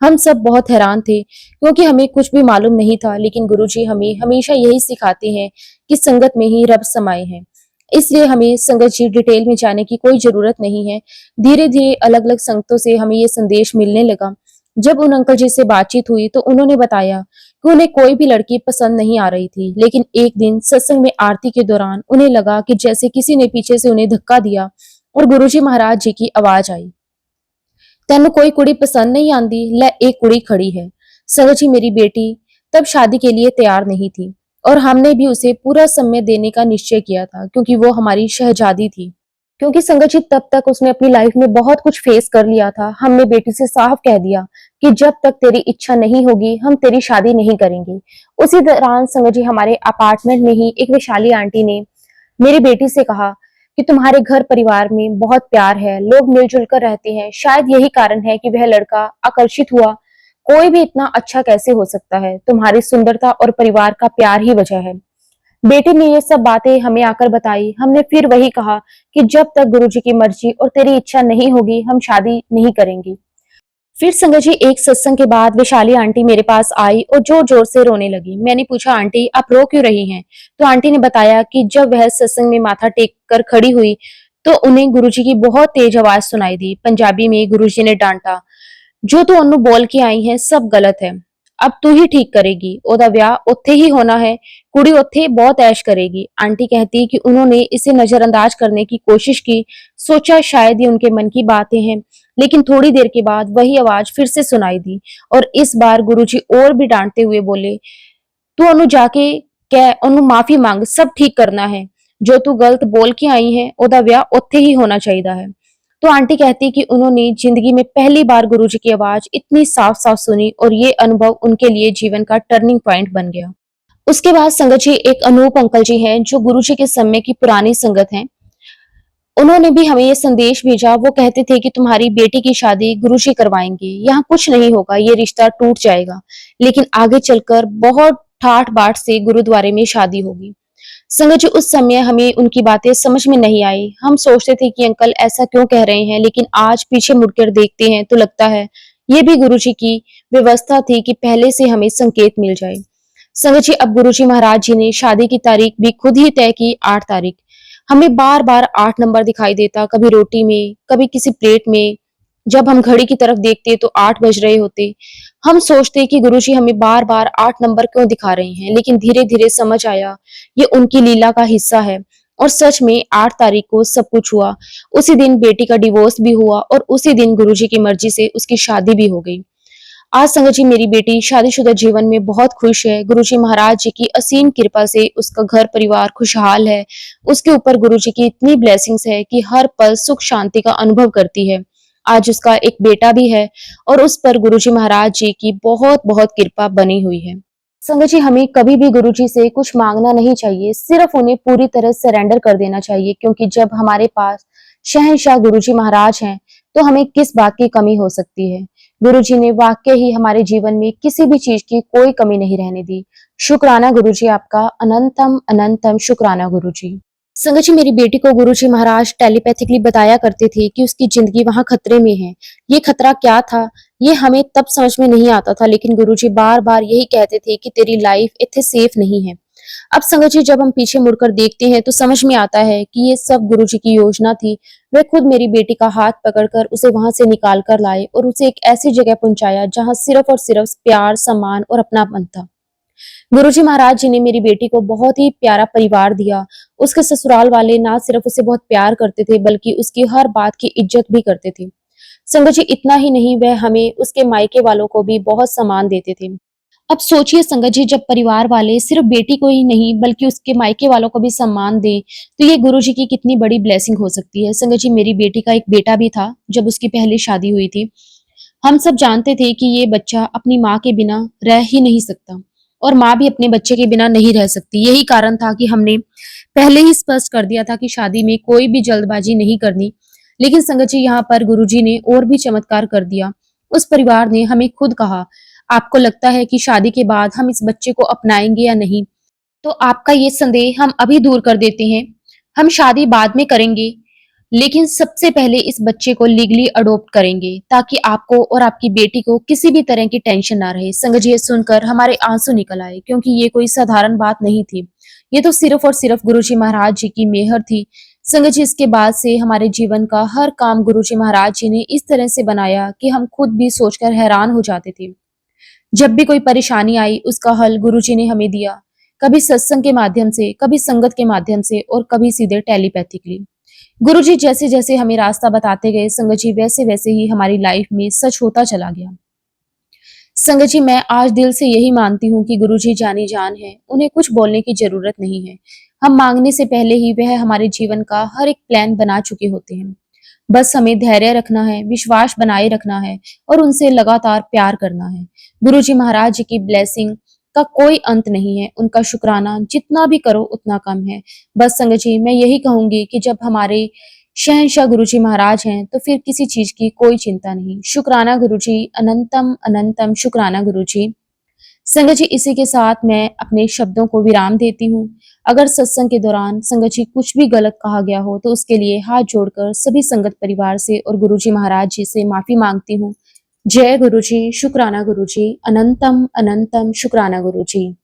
हम सब बहुत हैरान थे, क्योंकि हमें कुछ भी मालूम नहीं था, लेकिन गुरुजी हमें हमेशा यही सिखाते हैं कि संगत में ही रब समाये हैं। इसलिए हमें संगत जी डिटेल में जाने की कोई जरूरत नहीं है। धीरे धीरे अलग अलग संगतों से हमें ये संदेश मिलने लगा। जब उन अंकल जी से बातचीत हुई तो उन्होंने बताया कि उन्हें कोई भी लड़की पसंद नहीं आ रही थी, लेकिन एक दिन सत्संग में आरती के दौरान उन्हें लगा कि जैसे किसी ने पीछे से उन्हें धक्का दिया और गुरुजी महाराज जी की आवाज आई, तेन कोई कुड़ी पसंद नहीं आंदी, लै एक कुड़ी खड़ी है। संगत जी, मेरी बेटी तब शादी के लिए तैयार नहीं थी और हमने भी उसे पूरा समय देने का निश्चय किया था, क्योंकि वो हमारी शहजादी थी। क्योंकि संगत जी तब तक उसने अपनी लाइफ में बहुत कुछ फेस कर लिया था। हमने बेटी से साफ कह दिया कि जब तक तेरी इच्छा नहीं होगी हम तेरी शादी नहीं करेंगे। उसी दौरान संगत जी हमारे अपार्टमेंट में ही एक वैशाली आंटी ने मेरी बेटी से कहा कि तुम्हारे घर परिवार में बहुत प्यार है, लोग मिलजुल कर रहते हैं, शायद यही कारण है कि वह लड़का आकर्षित हुआ। कोई भी इतना अच्छा कैसे हो सकता है, तुम्हारी सुंदरता और परिवार का प्यार ही वजह है। बेटी ने ये सब बातें हमें आकर बताई। हमने फिर वही कहा कि जब तक गुरुजी की मर्जी और तेरी इच्छा नहीं होगी हम शादी नहीं करेंगे। फिर संगत जी एक सत्संग के बाद वैशाली आंटी मेरे पास आई और जोर जोर से रोने लगी। मैंने पूछा, आंटी आप रो क्यों रही हैं? तो आंटी ने बताया कि जब वह सत्संग में माथा टेक कर खड़ी हुई तो उन्हें गुरुजी की बहुत तेज आवाज सुनाई दी। पंजाबी में गुरुजी ने डांटा, जो तू ओनू बोल के आई है सब गलत है, अब तू ही ठीक करेगी, ओदा ब्याह उत्थे ही होना है, कुड़ी उत्थे बहुत ऐश करेगी। आंटी कहती कि उन्होंने इसे नजरअंदाज करने की कोशिश की, सोचा शायद ये उनके मन की बातें हैं, लेकिन थोड़ी देर के बाद वही आवाज फिर से सुनाई दी और इस बार गुरुजी और भी डांटते हुए बोले, तू ओनू जाके कह, ओनू माफी मांग, सब ठीक करना है, जो तू गलत बोल के आई है ओदा ब्याह उत्थे ही होना चाहिए है। तो आंटी कहती कि उन्होंने जिंदगी में पहली बार गुरुजी की आवाज इतनी साफ साफ सुनी और ये अनुभव उनके लिए जीवन का टर्निंग पॉइंट बन गया। उसके बाद संगत जी एक अनूप अंकल जी हैं जो गुरुजी के समय की पुरानी संगत हैं। उन्होंने भी हमें ये संदेश भेजा। वो कहते थे कि तुम्हारी बेटी की शादी गुरुजी करवाएंगे, यहाँ कुछ नहीं होगा, ये रिश्ता टूट जाएगा, लेकिन आगे चलकर बहुत ठाठ बाट से गुरुद्वारे में शादी होगी। संगत जी उस समय हमें उनकी बातें समझ में नहीं आई। हम सोचते थे कि अंकल ऐसा क्यों कह रहे हैं, लेकिन आज पीछे मुड़कर देखते हैं तो लगता है ये भी गुरुजी की व्यवस्था थी कि पहले से हमें संकेत मिल जाए। संगत जी अब गुरुजी महाराज जी ने शादी की तारीख भी खुद ही तय की, 8 तारीख। हमें बार बार 8 नंबर दिखाई देता, कभी रोटी में, कभी किसी प्लेट में। जब हम घड़ी की तरफ देखते तो 8 बज रहे होते। हम सोचते कि गुरुजी हमें बार बार 8 नंबर क्यों दिखा रहे हैं, लेकिन धीरे धीरे समझ आया ये उनकी लीला का हिस्सा है। और सच में 8 तारीख को सब कुछ हुआ। उसी दिन बेटी का डिवोर्स भी हुआ और उसी दिन गुरुजी की मर्जी से उसकी शादी भी हो गई। आज संगत जी मेरी बेटी शादीशुदा जीवन में बहुत खुश है। गुरुजी महाराज जी की असीम कृपा से उसका घर परिवार खुशहाल है। उसके ऊपर गुरुजी की इतनी ब्लेसिंग्स है कि हर पल सुख शांति का अनुभव करती है। आज उसका एक बेटा भी है और उस पर गुरुजी महाराज जी की बहुत बहुत कृपा बनी हुई है। संगत जी हमें कभी भी गुरुजी से कुछ मांगना नहीं चाहिए, सिर्फ उन्हें पूरी तरह सरेंडर कर देना चाहिए, क्योंकि जब हमारे पास शहंशाह गुरुजी महाराज हैं तो हमें किस बात की कमी हो सकती है। गुरुजी ने वाकई ही हमारे जीवन में किसी भी चीज की कोई कमी नहीं रहने दी। शुक्राना गुरुजी, आपका अनंतम अनंतम शुक्राना गुरुजी। संगत जी मेरी बेटी को गुरुजी महाराज टेलीपैथिकली बताया करते थे कि उसकी जिंदगी वहां खतरे में है। ये खतरा क्या था ये हमें तब समझ में नहीं आता था, लेकिन गुरुजी बार बार यही कहते थे कि तेरी लाइफ इतने सेफ नहीं है। अब संगत जी, जब हम पीछे मुड़कर देखते हैं तो समझ में आता है कि ये सब गुरुजी की योजना थी। वे खुद मेरी बेटी का हाथ पकड़कर उसे वहां से निकाल कर लाए और उसे एक ऐसी जगह पहुंचाया जहां सिर्फ और सिर्फ प्यार, सम्मान और अपनापन था। गुरुजी महाराज जी ने मेरी बेटी को बहुत ही प्यारा परिवार दिया। उसके ससुराल वाले ना सिर्फ उसे बहुत प्यार करते थे, बल्कि उसकी हर बात की इज्जत भी करते थे। संगत जी, इतना ही नहीं, वह हमें, उसके मायके वालों को भी बहुत सम्मान देते थे। अब सोचिए संगत जी, जब परिवार वाले सिर्फ बेटी को ही नहीं बल्कि उसके मायके वालों को भी सम्मान दें, तो ये गुरुजी की कितनी बड़ी ब्लेसिंग हो सकती है। संगत जी, मेरी बेटी का एक बेटा भी था जब उसकी पहली शादी हुई थी। हम सब जानते थे कि ये बच्चा अपनी माँ के बिना रह ही नहीं सकता और माँ भी अपने बच्चे के बिना नहीं रह सकती। यही कारण था कि हमने पहले ही स्पष्ट कर दिया था कि शादी में कोई भी जल्दबाजी नहीं करनी। लेकिन संगत जी, यहाँ पर गुरुजी ने और भी चमत्कार कर दिया। उस परिवार ने हमें खुद कहा, आपको लगता है कि शादी के बाद हम इस बच्चे को अपनाएंगे या नहीं? तो आपका ये संदेह हम अभी दूर कर देते हैं। हम शादी बाद में करेंगे, लेकिन सबसे पहले इस बच्चे को लीगली अडॉप्ट करेंगे ताकि आपको और आपकी बेटी को किसी भी तरह की टेंशन ना रहे। संगत जी, ये सुनकर हमारे आंसू निकल आए, क्योंकि ये कोई साधारण बात नहीं थी। ये तो सिर्फ और सिर्फ गुरुजी महाराज जी की मेहर थी। संगत जी, इसके बाद से हमारे जीवन का हर काम गुरुजी महाराज जी ने इस तरह से बनाया कि हम खुद भी सोचकर हैरान हो जाते थे। जब भी कोई परेशानी आई, उसका हल गुरुजी ने हमें दिया। कभी सत्संग के माध्यम से, कभी संगत के माध्यम से और कभी सीधे टेलीपैथिकली। गुरुजी जैसे जैसे हमें रास्ता बताते गए, संगत जी वैसे वैसे ही हमारी लाइफ में सच होता चला गया। संगत जी, मैं आज दिल से यही मानती हूँ कि गुरुजी जानी जान है। उन्हें कुछ बोलने की जरूरत नहीं है। हम मांगने से पहले ही वह हमारे जीवन का हर एक प्लान बना चुके होते हैं। बस हमें धैर्य रखना है, विश्वास बनाए रखना है और उनसे लगातार प्यार करना है। गुरुजी महाराज जी की ब्लेसिंग का कोई अंत नहीं है। उनका शुक्राना जितना भी करो उतना कम है। बस संगत जी, मैं यही कहूंगी कि जब हमारे शहंशाह गुरुजी महाराज हैं तो फिर किसी चीज की कोई चिंता नहीं। शुक्राना गुरुजी, अनंतम अनंतम शुक्राना गुरुजी। संगत जी, इसी के साथ मैं अपने शब्दों को विराम देती हूँ। अगर सत्संग के दौरान संगत जी कुछ भी गलत कहा गया हो तो उसके लिए हाथ जोड़कर सभी संगत परिवार से और गुरुजी महाराज जी से माफी मांगती हूँ। जय गुरुजी, शुक्राना गुरुजी, अनंतम अनंतम शुक्राना गुरुजी।